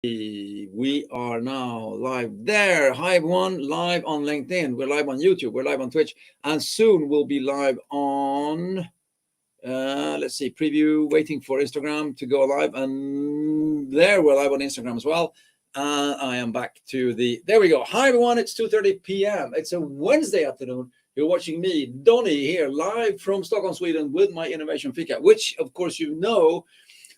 We are now live there. Hi, everyone. Live on LinkedIn. We're live on YouTube. We're live on Twitch. And soon we'll be live on, let's see, preview, waiting for Instagram to go live. And there we're live on Instagram as well. I am back to there we go. Hi, everyone. It's 2:30 p.m. It's a Wednesday afternoon. You're watching me, Donny, here live from Stockholm, Sweden with my Innovation Fika, which, of course, you know,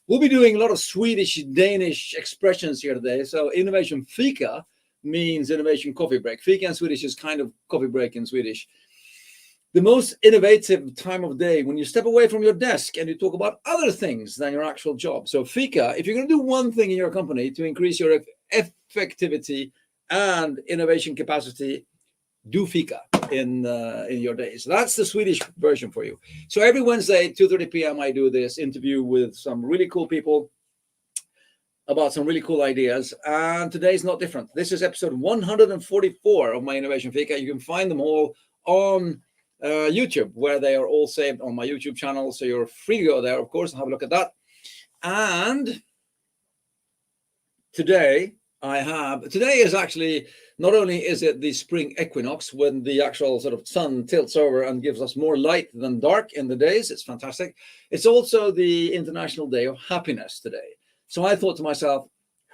we'll be doing a lot of Swedish, Danish expressions here today. So Innovation Fika means innovation coffee break. Fika in Swedish is kind of coffee break in Swedish. The most innovative time of day when you step away from your desk and you talk about other things than your actual job. So Fika, if you're going to do one thing in your company to increase your effectivity and innovation capacity, do Fika in your days. That's the Swedish version for you. So every Wednesday, 2:30 p.m., I do this interview with some really cool people about some really cool ideas. And today's not different. This is episode 144 of my Innovation Fika. You can find them all on YouTube, where they are all saved on my YouTube channel. So you're free to go there, of course, and have a look at that. And today is actually, not only is it the spring equinox when the actual sort of sun tilts over and gives us more light than dark in the days. It's fantastic. It's also the International Day of Happiness today. So I thought to myself,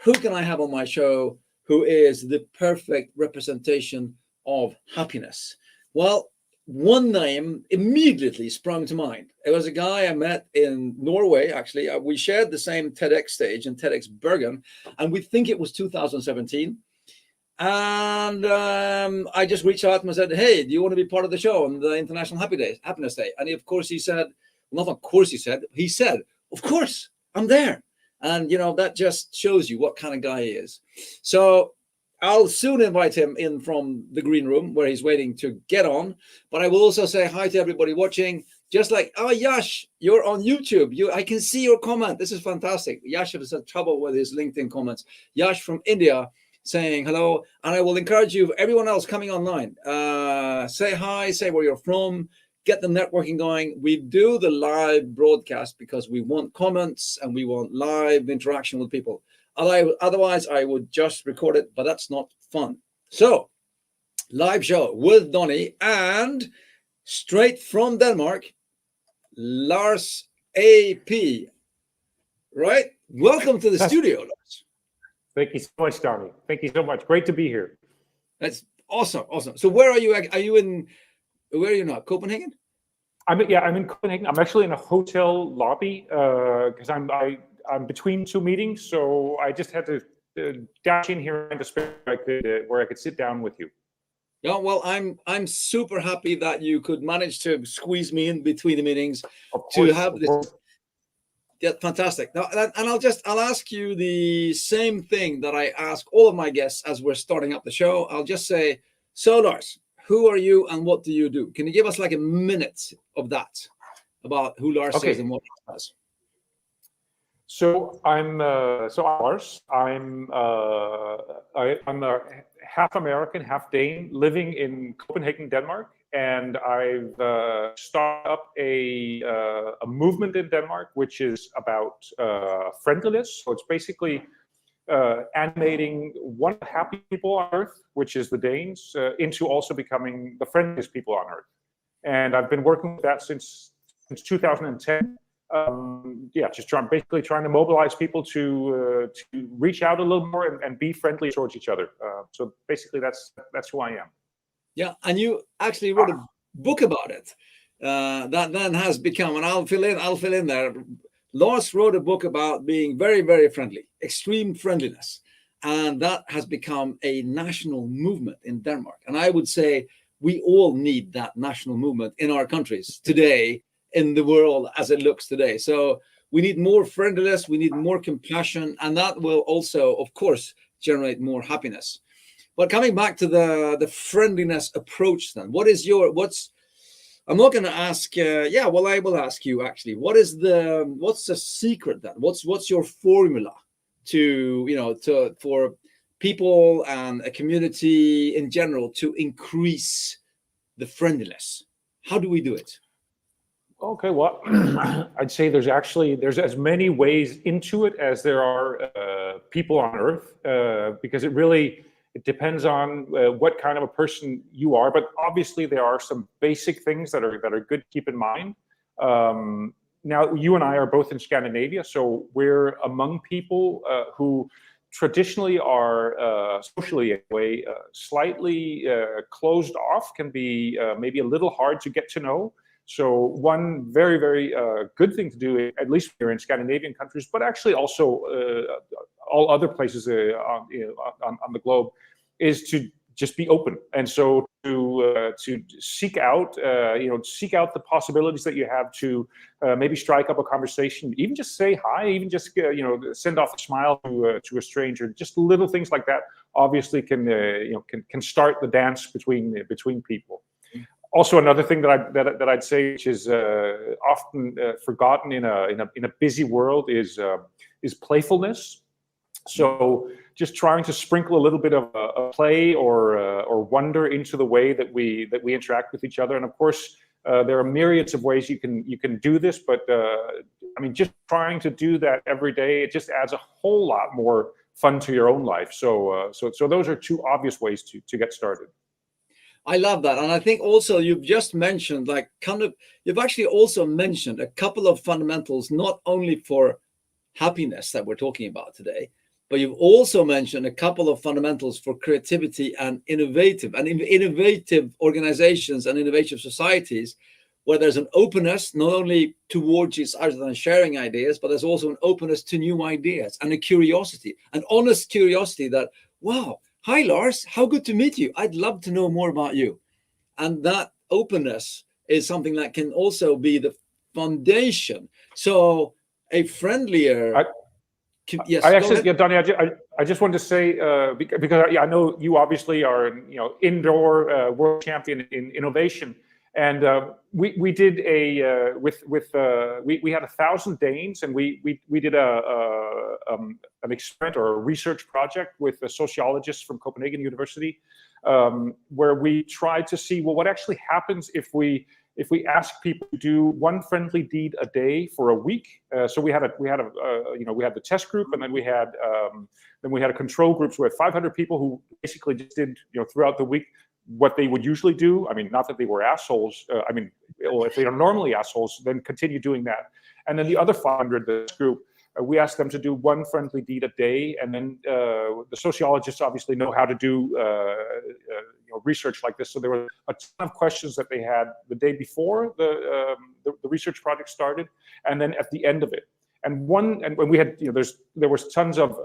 who can I have on my show who is the perfect representation of happiness? Well, one name immediately sprung to mind. It was a guy I met in Norway, actually. We shared the same TEDx stage in TEDxBergen, and we think it was 2017. And I just reached out and said, hey, do you want to be part of the show on the International Happiness Day? And of course he said, not of course he said, of course, I'm there. And, you know, that just shows you what kind of guy he is. So I'll soon invite him in from the green room where he's waiting to get on. But I will also say hi to everybody watching. Just like, oh, Yash, you're on YouTube. I can see your comment. This is fantastic. Yash has had trouble with his LinkedIn comments. Yash from India saying hello. And I will encourage you, everyone else coming online, say hi, say where you're from, get the networking going. We do the live broadcast because we want comments and we want live interaction with people. Otherwise, I would just record it, but that's not fun. So, live show with Donny and straight from Denmark, Lars AP. Right? Welcome to the studio, Lars. Thank you so much, Donny. Thank you so much. Great to be here. That's awesome. Awesome. So, where are you? Where are you now? Copenhagen? I'm in Copenhagen. I'm actually in a hotel lobby because I'm between two meetings, so I just had to dash in here into space where I could sit down with you. Yeah, well, I'm super happy that you could manage to squeeze me in between the meetings to have this. Yeah, fantastic. Now, and I'll ask you the same thing that I ask all of my guests as we're starting up the show. I'll just say, so Lars, who are you and what do you do? Can you give us like a minute of that about who Lars is and what he does? So I'm Lars. I'm a half American, half Dane, living in Copenhagen, Denmark, and I've started up a movement in Denmark which is about friendliness. So it's basically animating one of the happy people on Earth, which is the Danes, into also becoming the friendliest people on Earth. And I've been working with that since 2010. Just basically trying to mobilize people to reach out a little more and be friendly towards each other. So basically, that's who I am. Yeah, and you actually wrote a book about it that then has become, and I'll fill in there. Lars wrote a book about being very, very friendly, extreme friendliness, and that has become a national movement in Denmark. And I would say we all need that national movement in our countries today, in the world as it looks today. So we need more friendliness, we need more compassion, and that will also, of course, generate more happiness. But coming back to the friendliness approach then, I'm not going to ask, I will ask you actually, what's the secret then? What's your formula for people and a community in general to increase the friendliness? How do we do it? Okay, well, I'd say there's as many ways into it as there are people on Earth, because it depends on what kind of a person you are. But obviously, there are some basic things that are good to keep in mind. Now, you and I are both in Scandinavia, so we're among people who traditionally are socially anyway slightly closed off, can be maybe a little hard to get to know. So one very, very good thing to do, at least here in Scandinavian countries, but actually also all other places on the globe, is to just be open. And so to seek out, seek out the possibilities that you have to maybe strike up a conversation, even just say hi, even just send off a smile to a stranger. Just little things like that obviously can start the dance between people. Also, another thing that I'd say, which is often forgotten in a busy world, is playfulness. So just trying to sprinkle a little bit of a play or wonder into the way that we interact with each other. And of course, there are myriads of ways you can do this, but I mean, just trying to do that every day, it just adds a whole lot more fun to your own life. So those are two obvious ways to get started. I love that. And I think also you've just mentioned, you've actually also mentioned a couple of fundamentals, not only for happiness that we're talking about today, but you've also mentioned a couple of fundamentals for creativity and innovative organizations and innovative societies, where there's an openness, not only towards each other and sharing ideas, but there's also an openness to new ideas and a curiosity, an honest curiosity that, wow, hi, Lars, how good to meet you. I'd love to know more about you. And that openness is something that can also be the foundation. So a friendlier... Yes, Donnie, I just wanted to say, because I know you obviously are, indoor world champion in innovation. And we did we had 1,000 Danes, and we did an experiment or a research project with a sociologist from Copenhagen University, where we tried to see, well, what actually happens if we ask people to do one friendly deed a day for a week. So we had the test group, and then we had a control group. So we had 500 people who basically just did throughout the week what they would usually do. I mean, not that they were assholes. If they are normally assholes, then continue doing that. And then the other 500, this group, we asked them to do one friendly deed a day. And then the sociologists obviously know how to do research like this. So there were a ton of questions that they had the day before the research project started, and then at the end of it. And when we had, there was tons of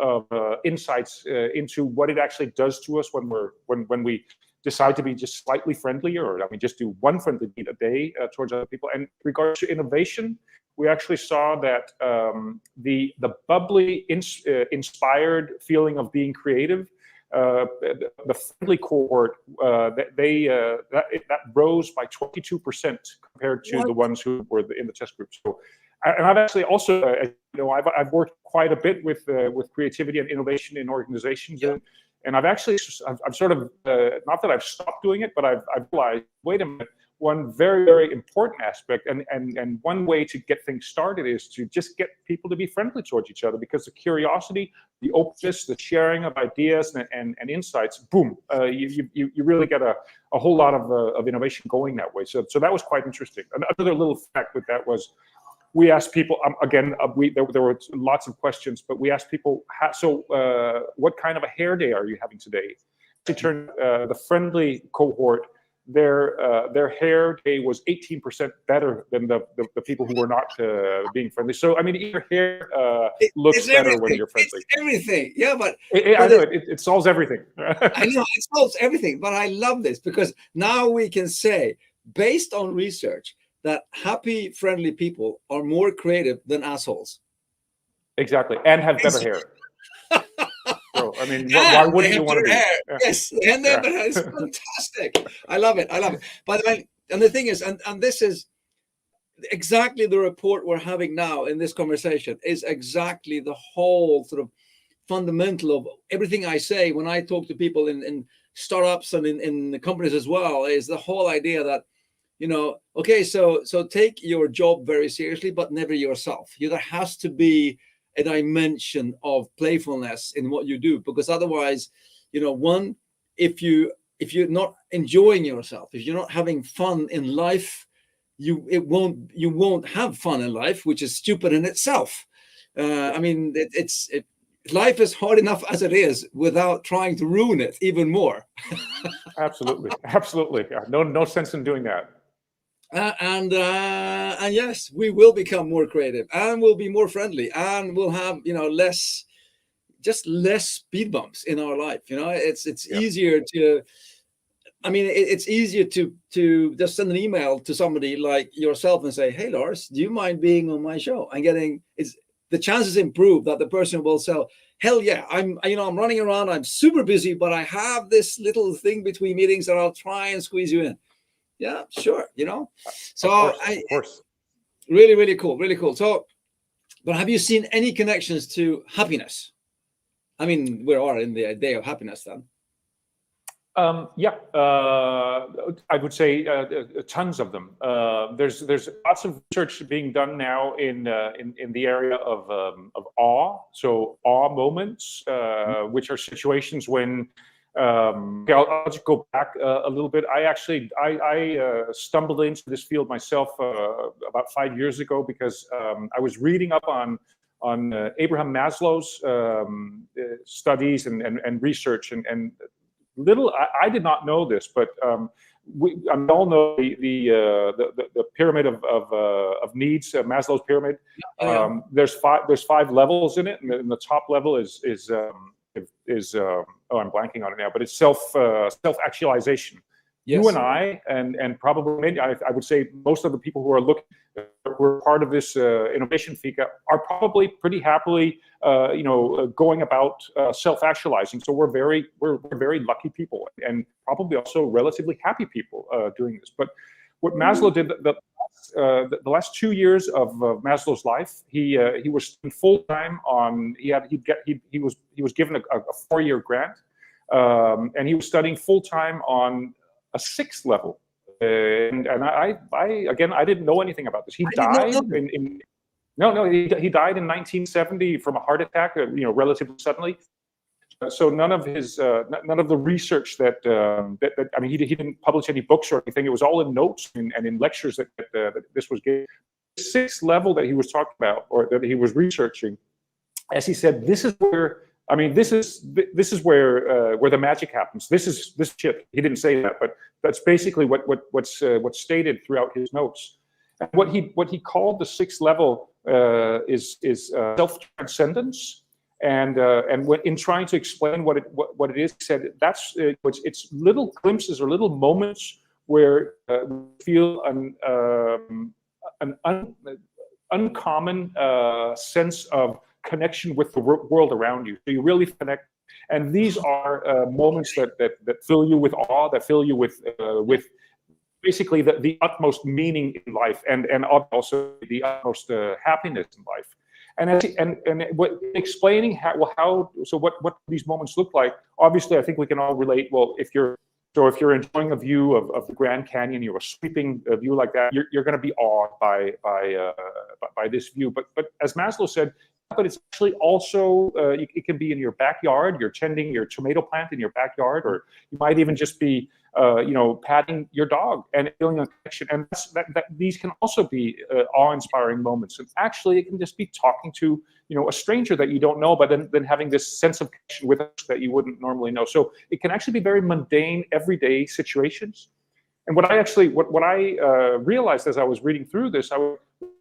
insights into what it actually does to us when we decide to be just slightly friendlier, or just do one friendly deed a day towards other people. And in regards to innovation, we actually saw that the bubbly, inspired feeling of being creative, the friendly cohort, that rose by 22% compared to the ones who were in the test group. So, and I've actually also, I've worked quite a bit with creativity and innovation in organizations. Yeah. And I've sort of, not that I've stopped doing it, but I've realized, wait a minute, one very, very important aspect and one way to get things started is to just get people to be friendly towards each other, because the curiosity, the openness, the sharing of ideas and insights, boom, you really get a whole lot of innovation going that way. So that was quite interesting. Another little fact with that was, we asked people, there were lots of questions, but we asked people, what kind of a hair day are you having today? It turned the friendly cohort, their hair day was 18% better than the people who were not being friendly. So, I mean, your hair looks better when you're friendly. It's everything, yeah, but I know it solves everything. I know it solves everything, but I love this because now we can say, based on research, that happy, friendly people are more creative than assholes. Exactly, and have better hair. So, I mean, why wouldn't you want to be? Yeah. Yes, and then it's fantastic. I love it. By the way, and the thing is, and this is exactly the report we're having now in this conversation, is exactly the whole sort of fundamental of everything I say when I talk to people in startups and in the companies as well, is the whole idea that Okay, so take your job very seriously, but never yourself. There has to be a dimension of playfulness in what you do, because otherwise, one, if you're not enjoying yourself, if you're not having fun in life, you won't have fun in life, which is stupid in itself. I mean, life is hard enough as it is without trying to ruin it even more. Absolutely. No sense in doing that. And yes, we will become more creative, and we'll be more friendly, and we'll have less speed bumps in our life. It's easier to. I mean, it's easier to just send an email to somebody like yourself and say, "Hey, Lars, do you mind being on my show?" And the chances improve that the person will say, "Hell yeah, I'm running around, I'm super busy, but I have this little thing between meetings that I'll try and squeeze you in." Yeah, sure. So of course. Really, really cool, really cool. So, but have you seen any connections to happiness? I mean, we are in the day of happiness then. I would say tons of them. There's lots of research being done now in the area of awe. So awe moments, which are situations when I'll just go back a little bit. I stumbled into this field myself about 5 years ago because I was reading up on Abraham Maslow's studies and research and I did not know this, but we all know the pyramid of needs, Maslow's pyramid. There's five levels in it, and the top level is I'm blanking on it now, but it's self-actualization. Yes. You and I, and probably many, I would say most of the people who are part of this innovation Fika are probably pretty happily, going about self-actualizing. So we're very lucky people, and probably also relatively happy people doing this. But what Maslow did the last 2 years of Maslow's life, he was full time on. He was given a 4-year grant, and he was studying full time on a 6th level. And I didn't know anything about this. He died he died in 1970 from a heart attack, relatively suddenly. So none of the research that I mean, he didn't publish any books or anything. It was all in notes and in lectures that this was given. The 6th level that he was talking about, or that he was researching, as he said, this is where. I mean, this is where the magic happens. This shit. He didn't say that, but that's basically what's stated throughout his notes. And what he called the 6th level is self-transcendence. And when in trying to explain what it is, he said that's it's little glimpses or little moments where we feel an uncommon sense of connection with the world around you. So you really connect, and these are moments that fill you with awe, that fill you with basically the utmost meaning in life, and also the utmost happiness in life. And explaining what these moments look like. Obviously, I think we can all relate. Well, if you're enjoying a view of the Grand Canyon, you're a sweeping view like that, you're going to be awed by this view. But as Maslow said. But it's actually also, it can be in your backyard. You're tending your tomato plant in your backyard, or you might even just be, patting your dog and feeling a connection. And these can also be awe-inspiring moments. And actually, it can just be talking to, a stranger that you don't know, but then having this sense of connection with us that you wouldn't normally know. So it can actually be very mundane, everyday situations. And what I realized as I was reading through this,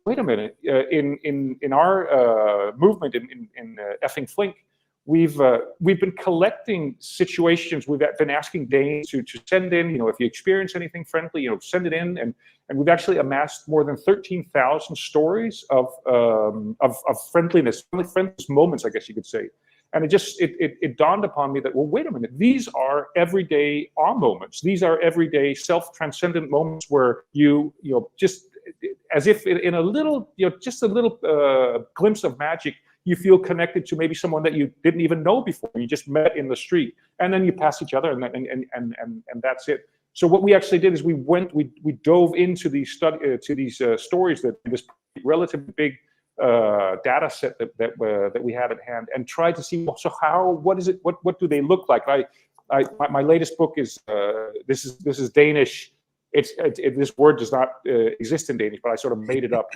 wait a minute. In our movement in effing Flink, we've been collecting situations. We've been asking Danes to send in, if you experience anything friendly, send it in, and we've actually amassed more than 13,000 stories of friendliness moments, I guess you could say. And it dawned upon me that, well, wait a minute, these are everyday awe moments. These are everyday self-transcendent moments where you just as if in a little, just a little glimpse of magic, you feel connected to maybe someone that you didn't even know before. You just met in the street, and then you pass each other, and that's it. So what we actually did is we dove into these stories that this relatively big data set that we had at hand, and tried to see, so what do they look like? My latest book is this is Danish. This word does not exist in Danish, but I sort of made it up,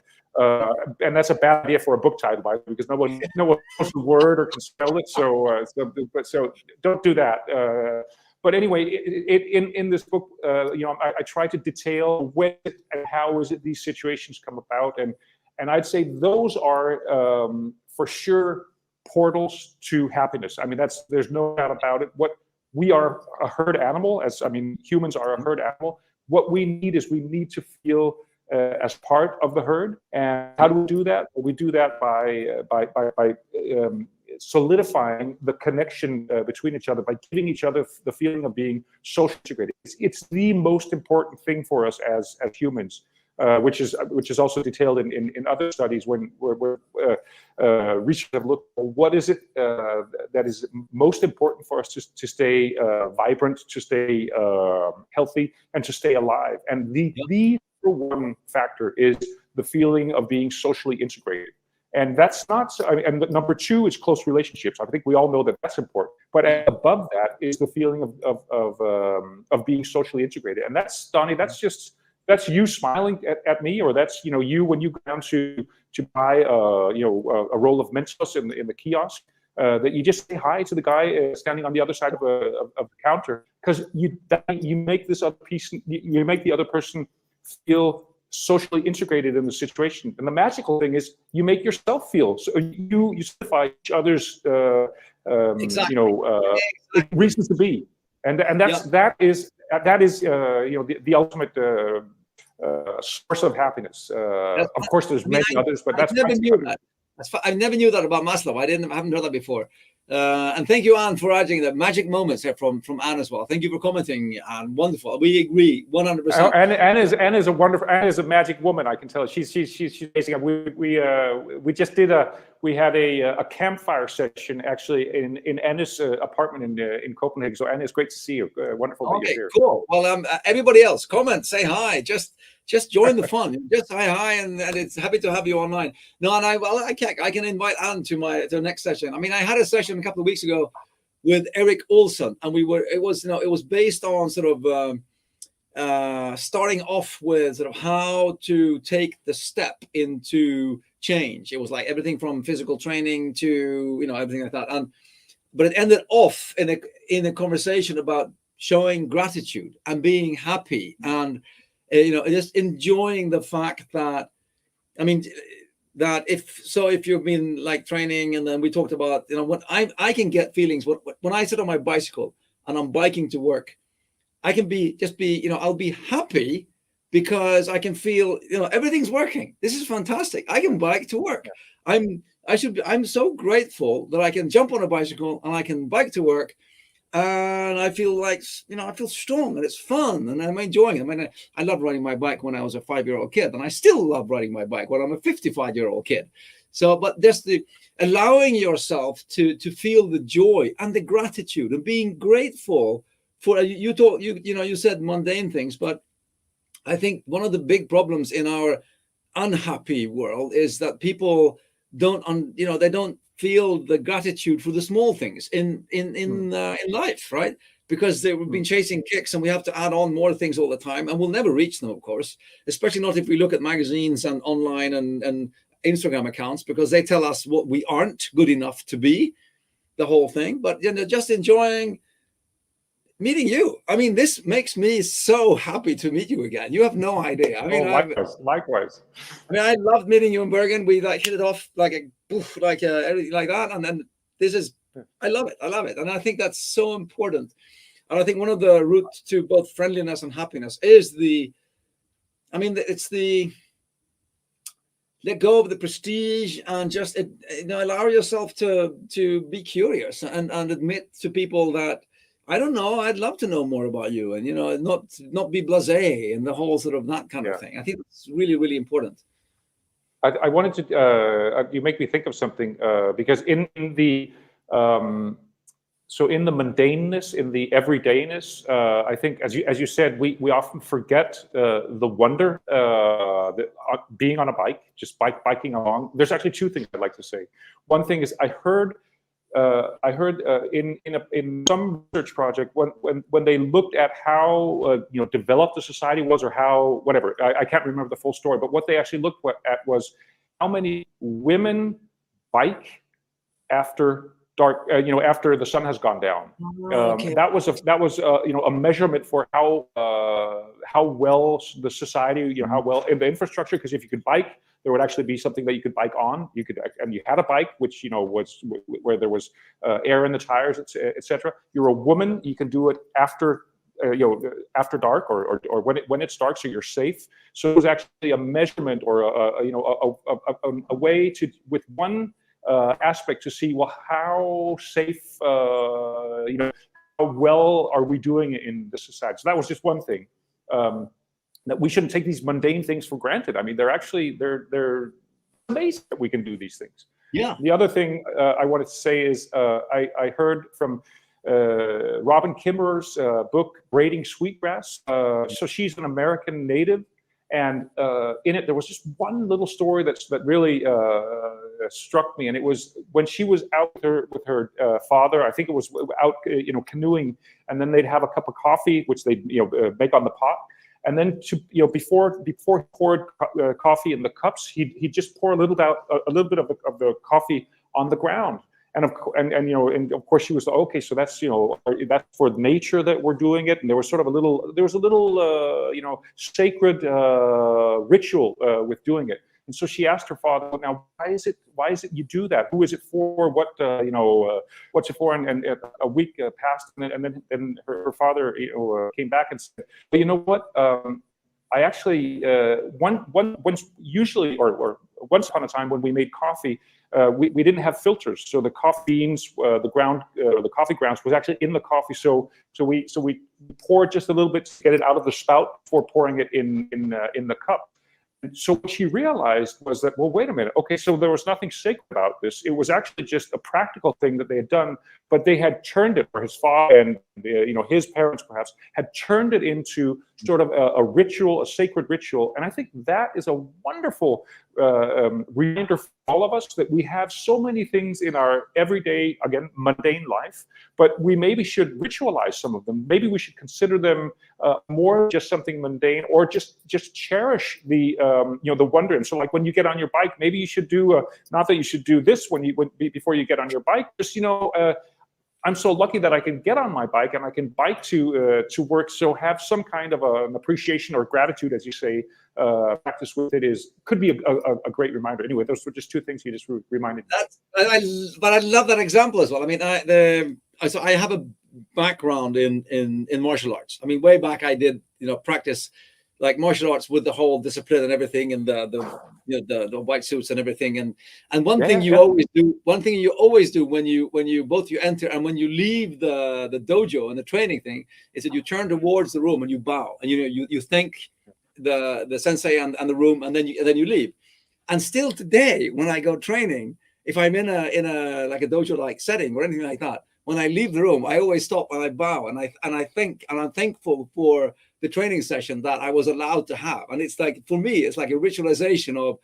and that's a bad idea for a book title, by the way, because no one knows the word or can spell it. So don't do that. But anyway, in this book, I try to detail when and how is it these situations come about, and I'd say those are for sure portals to happiness. I mean, there's no doubt about it. What we are a herd animal, humans are a herd animal. What we need to feel as part of the herd. And how do we do that? Well, we do that by solidifying the connection between each other, by giving each other the feeling of being socially integrated. It's the most important thing for us as humans. Which is also detailed in other studies where researchers have looked at what is it that is most important for us to stay vibrant, to stay healthy, and to stay alive. And the one factor is the feeling of being socially integrated. And that's not. And number two is close relationships. I think we all know that that's important. But above that is the feeling of being socially integrated. And that's, Donnie, that's you smiling at me, or that's you when you go down to buy a roll of Mentos in the kiosk, that you just say hi to the guy standing on the other side of the counter, because you make this other piece, you make the other person feel socially integrated in the situation. And the magical thing is you make yourself feel, so you solidify each other's reasons to be, and that is the ultimate source of happiness. Of course, there's many others, but that's never knew that. I never knew that about Maslow. I haven't heard that before. And thank you, Anne, for adding the magic moments here from Anne as well. Thank you for commenting, Anne. Wonderful. We agree 100%. Anne is a wonderful. Anne is a magic woman. I can tell. She's amazing. We just did we had a campfire session actually in Anne's apartment in Copenhagen. So Anne, it's great to see you. Wonderful that you're here. Cool. Well, everybody else, comment, say hi. Just join the fun. Just say hi, and it's happy to have you online. No, and I can invite Anne to the next session. I mean, I had a session a couple of weeks ago with Eric Olson, and it was based on sort of starting off with sort of how to take the step into change. It was like everything from physical training to everything like that. But it ended off in a conversation about showing gratitude and being happy and just enjoying the fact that, that if you've been like training, and then we talked about, when I can get feelings when I sit on my bicycle and I'm biking to work, I can I'll be happy because I can feel, everything's working. This is fantastic. I can bike to work. I'm so grateful that I can jump on a bicycle and I can bike to work. And I feel like, I feel strong and it's fun and I'm enjoying it. I mean, I loved riding my bike when I was a 5-year-old kid, and I still love riding my bike when I'm a 55-year-old kid. So, but just allowing yourself to feel the joy and the gratitude and being grateful for, you said mundane things, but I think one of the big problems in our unhappy world is that people they don't feel the gratitude for the small things in life, right? Because we've been chasing kicks, and we have to add on more things all the time, and we'll never reach them, of course, especially not if we look at magazines and online and Instagram accounts, because they tell us what we aren't good enough to be, the whole thing. But just enjoying meeting you. I mean, this makes me so happy to meet you again. You have no idea. I mean, likewise. I mean, I loved meeting you in Bergen. We hit it off everything like that. And then I love it. And I think that's so important. And I think one of the routes to both friendliness and happiness is it's the let go of the prestige and just allow yourself to be curious and admit to people that, I don't know, I'd love to know more about you, and not be blasé and the whole sort of that kind of thing. I think it's really, really important. I wanted to you make me think of something, because in the So in the mundaneness, in the everydayness, I think, as you said, we often forget the wonder that being on a bike, just biking along. There's actually two things I'd like to say. One thing is I heard in some research project when they looked at how developed the society was, or how whatever, I can't remember the full story, but what they actually looked at was how many women bike after dark, after the sun has gone down. Okay. That was a measurement for how well the society, how well in the infrastructure. Because if you could bike, there would actually be something that you could bike on. And you had a bike, which was where there was air in the tires, etc. You're a woman, you can do it after. After dark, or when it's dark, so you're safe. So it was actually a measurement, or a way to, with one aspect, to see, well, how safe, how well are we doing in the society. So that was just one thing, that we shouldn't take these mundane things for granted. I mean, they're amazing that we can do these things. Yeah. The other thing I wanted to say is I heard from Robin Kimmerer's book, Braiding Sweetgrass. So she's an American native, and in it there was just one little story that really struck me, and it was when she was out with her father. I think it was out canoeing, and then they'd have a cup of coffee, which they'd make on the pot. And then before he poured coffee in the cups, he'd just pour a little bit of the coffee on the ground. And of course she was, okay, so that's that's for nature that we're doing it. And there was a little sacred ritual with doing it. And so she asked her father, now why is it you do that? Who is it for? What's it for? And a week passed, and then her father came back and said, well, you know what? I actually once upon a time when we made coffee, we didn't have filters, so the coffee beans, the coffee grounds was actually in the coffee. So we poured just a little bit to get it out of the spout before pouring it in the cup. And so what she realized was that, well, wait a minute. Okay, so there was nothing sacred about this. It was actually just a practical thing that they had done, but they had turned it, or his father and his parents perhaps had turned it into sort of a ritual, a sacred ritual. And I think that is a wonderful reminder for all of us that we have so many things in our everyday, again, mundane life, but we maybe should ritualize some of them. Maybe we should consider them more just something mundane, or just cherish the wonder. And so, like when you get on your bike, maybe you should do not that you should do this before you get on your bike. Just I'm so lucky that I can get on my bike and I can bike to work. So have some kind of an appreciation or gratitude, as you say, practice with it could be a great reminder. Anyway, those were just two things you just reminded me. But I love that example as well. I mean, I have a background in martial arts. I mean, way back I did practice like martial arts with the whole discipline and everything, and the white suits and everything. And one thing you always do when you both enter and when you leave the dojo and the training thing is that you turn towards the room and you bow, and you thank the sensei and the room, and then you leave. And still today, when I go training, if I'm in a like a dojo like setting or anything like that, when I leave the room, I always stop and I bow, and I'm thankful for the training session that I was allowed to have. And it's like, for me, it's like a ritualization of,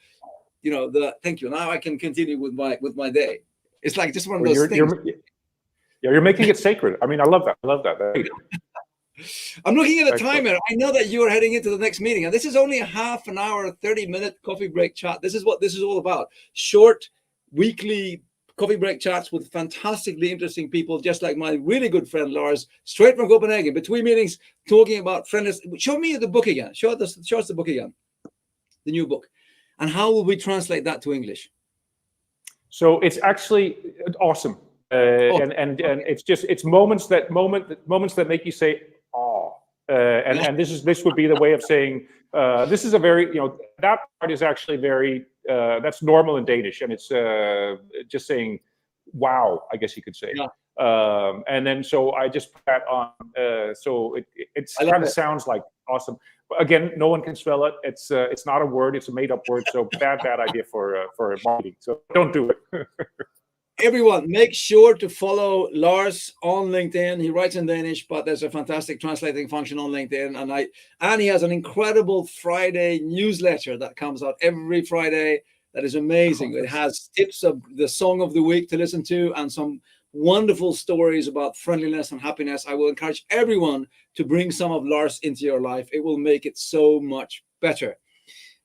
the thank you. Now I can continue with my day. It's like just one of those things. You're making it sacred. I mean, I love that. I'm looking at the timer. I know that you are heading into the next meeting, and this is only a half an hour, 30-minute coffee break chat. This is what this is all about. Short, weekly coffee break chats with fantastically interesting people, just like my really good friend Lars, straight from Copenhagen, between meetings, talking about friendliness. Show me the book again. Show us the book again, the new book. And how will we translate that to English? So it's actually awesome. And it's moments that make you say, oh, and this would be the way of saying, this is a very, that part is actually very, that's normal in Danish, and it's just saying, wow, I guess you could say. Yeah. And then so I just put that on, so it kind of sounds like awesome. But again, no one can spell it. It's not a word. It's a made-up word. So bad idea for marketing. So don't do it. Everyone, make sure to follow Lars on LinkedIn. He writes in Danish, but there's a fantastic translating function on LinkedIn. And he has an incredible Friday newsletter that comes out every Friday. That is amazing. It has tips of the song of the week to listen to and some wonderful stories about friendliness and happiness. I will encourage everyone to bring some of Lars into your life. It will make it so much better.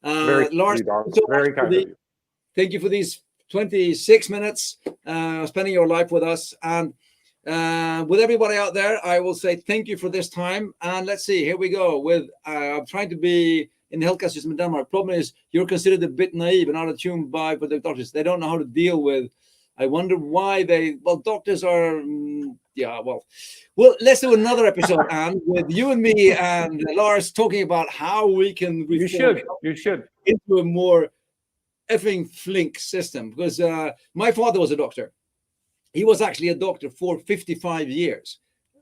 Lars, very kind of you. Thank you for these 26 minutes spending your life with us. And with everybody out there, I will say thank you for this time. And let's see, here we go with I'm trying to be in the healthcare system in Denmark. Problem is you're considered a bit naive and out of tune by the doctors. They don't know how to deal with. I wonder why doctors are, well, let's do another episode, Anne, with you and me and Lars talking about how we can reform you should into a more effing Flink system. Because my father was a doctor. He was actually a doctor for 55 years.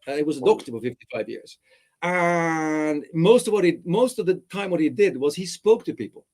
He was a doctor for 55 years. And most of the time what he did was he spoke to people.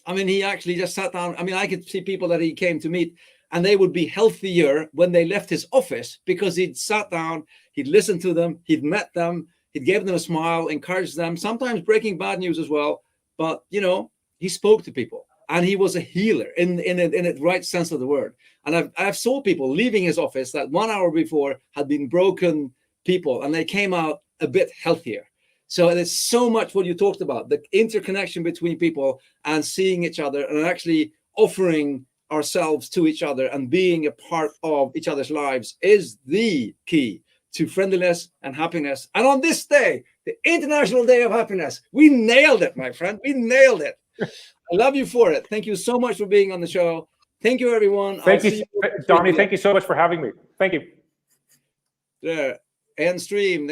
I mean, he actually just sat down. I mean, I could see people that he came to meet, and they would be healthier when they left his office because he'd sat down, he'd listened to them, he'd met them, he'd give them a smile, encouraged them, sometimes breaking bad news as well. But, he spoke to people, and he was a healer in the right sense of the word. And I've saw people leaving his office that 1 hour before had been broken people, and they came out a bit healthier. So there's so much what you talked about, the interconnection between people and seeing each other and actually offering ourselves to each other and being a part of each other's lives is the key to friendliness and happiness. And on this day, the International Day of Happiness, we nailed it, my friend. We nailed it. I love you for it. Thank you so much for being on the show. Thank you, everyone. Thank you, Donnie. Thank you so much for having me. Thank you. There. End stream.